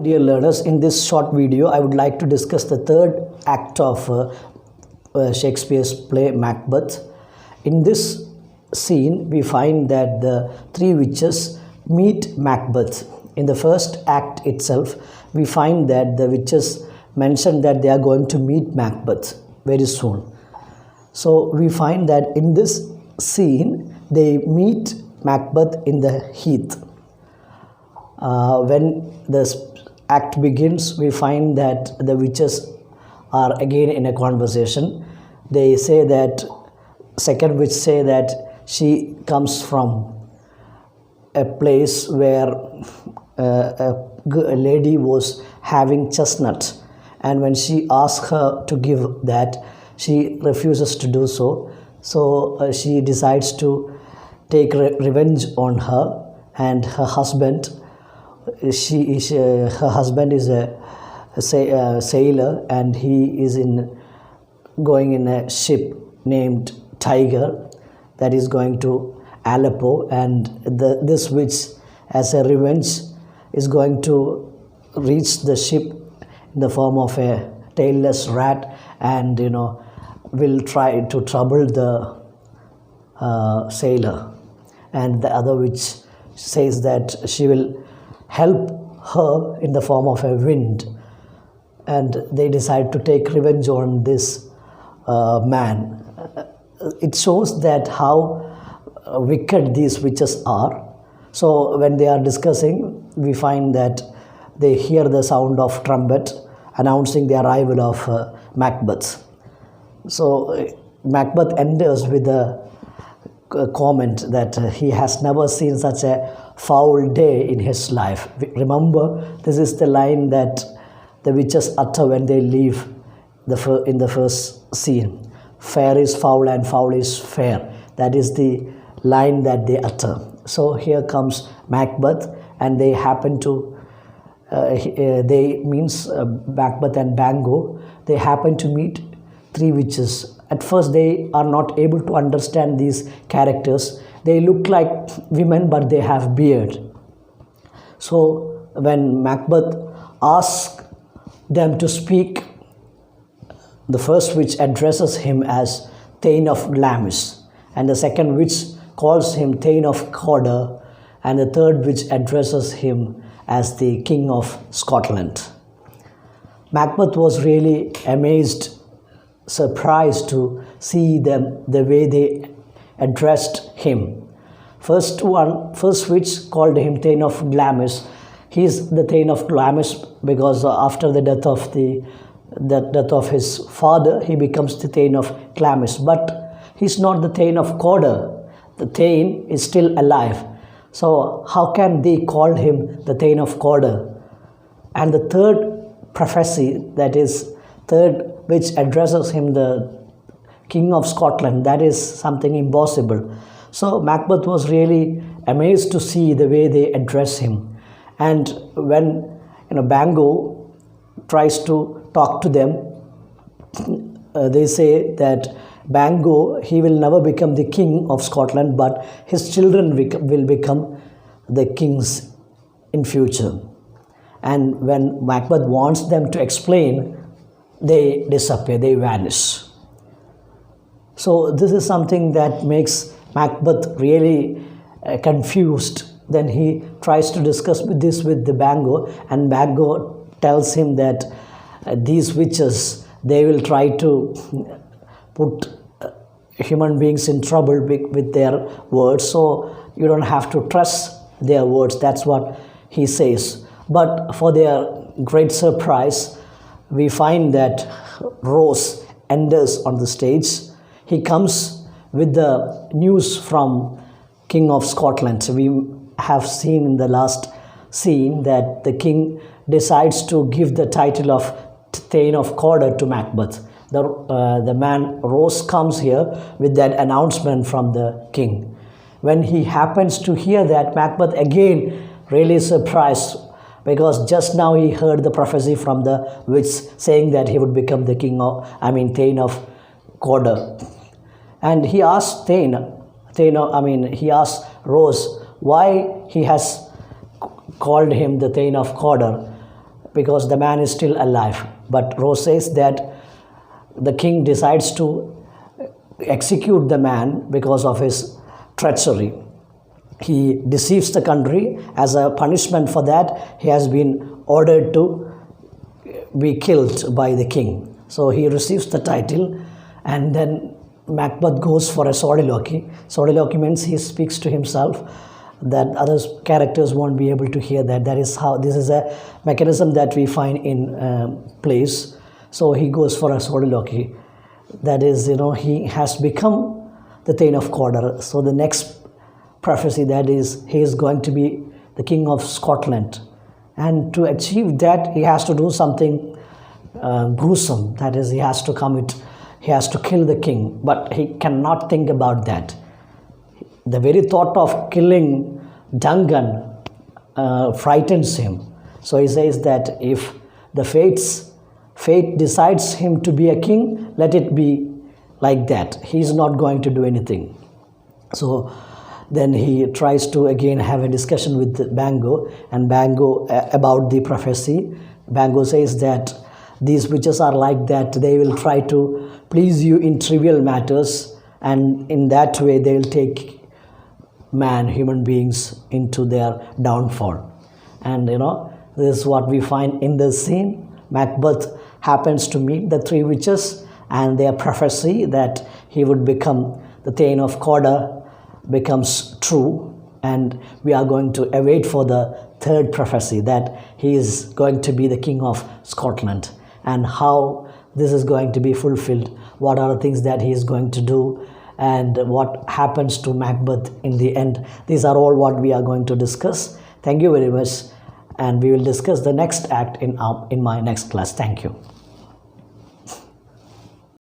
Dear learners, in this short video, I would like to discuss the third act of Shakespeare's play Macbeth. In this scene, we find that the three witches meet Macbeth. In the first act itself, we find that the witches mention that they are going to meet Macbeth very soon. So we find that in this scene, they meet Macbeth in the heath. When the act begins, we find that the witches are again in a conversation. They say that, second witch say that she comes from a place where a lady was having chestnut, and when she asks her to give that, she refuses to do so. So she decides to take revenge on her and her husband. Her husband is a sailor, and he is going in a ship named Tiger that is going to Aleppo, and this witch, as a revenge, is going to reach the ship in the form of a tailless rat, and will try to trouble the sailor. And the other witch says that she will help her in the form of a wind, and they decide to take revenge on this man. It shows that how wicked these witches are. So when they are discussing, we find that they hear the sound of trumpet announcing the arrival of Macbeth. So Macbeth enters with a comment that he has never seen such a foul day in his life. Remember, this is the line that the witches utter when they leave in the first scene. Fair is foul and foul is fair. That is the line that they utter. So here comes Macbeth, and they happen to Macbeth and Bango, they happen to meet three witches. At first, they are not able to understand these characters. They look like women, but they have beard. So when Macbeth asks them to speak, the first witch addresses him as Thane of Glamis, and the second witch calls him Thane of Cawdor, and the third witch addresses him as the King of Scotland. Macbeth was really amazed, surprised to see them, the way they addressed him. First witch called him Thane of Glamis. He is the Thane of Glamis because after the death of his father, he becomes the Thane of Glamis. But he's not the Thane of Cawdor. The Thane is still alive. So how can they call him the Thane of Cawdor? And the third prophecy, that is third which addresses him the King of Scotland, that is something impossible. So Macbeth was really amazed to see the way they address him. And when Bango tries to talk to them, they say that Bango, he will never become the King of Scotland, but his children will become the kings in future. And when Macbeth wants them to explain, they disappear, they vanish. So this is something that makes Macbeth really confused. Then he tries to discuss this with the Bango, and Bango tells him that these witches, they will try to put human beings in trouble with their words, so you don't have to trust their words. That's what he says. But for their great surprise, we find that Ross enters on the stage. He comes with the news from King of Scotland. We have seen in the last scene that the king decides to give the title of Thane of Cawdor to Macbeth. The man Ross comes here with that announcement from the king. When he happens to hear that, Macbeth again really surprised, because just now he heard the prophecy from the witch saying that he would become the Thane of Cawdor. And he asked he asked Ross why he has called him the Thane of Cawdor. because the man is still alive. But Rose says that the king decides to execute the man because of his treachery. He deceives the country. As a punishment for that, he has been ordered to be killed by the king. So he receives the title, and then Macbeth goes for a soliloquy. Soliloquy means he speaks to himself, that other characters won't be able to hear that. That is how, this is a mechanism that we find in plays. So he goes for a soliloquy. That is, he has become the Thane of Cawdor. So the next prophecy, that is, he is going to be the king of Scotland. And to achieve that, he has to do something gruesome. That is, he has to kill the king. But he cannot think about that. The very thought of killing Duncan frightens him. So he says that if the fate decides him to be a king, let it be like that. He's not going to do anything. So then he tries to again have a discussion with Bango, and Bango about the prophecy. Bango says that these witches are like that. They will try to please you in trivial matters, and in that way they will take human beings into their downfall. And this is what we find in this scene. Macbeth happens to meet the three witches, and their prophecy that he would become the Thane of Cawdor becomes true, and we are going to await for the third prophecy, that he is going to be the king of Scotland, and how this is going to be fulfilled, what are the things that he is going to do, and what happens to Macbeth in the end. These are all what we are going to discuss. Thank you very much, and we will discuss the next act in my next class. Thank you.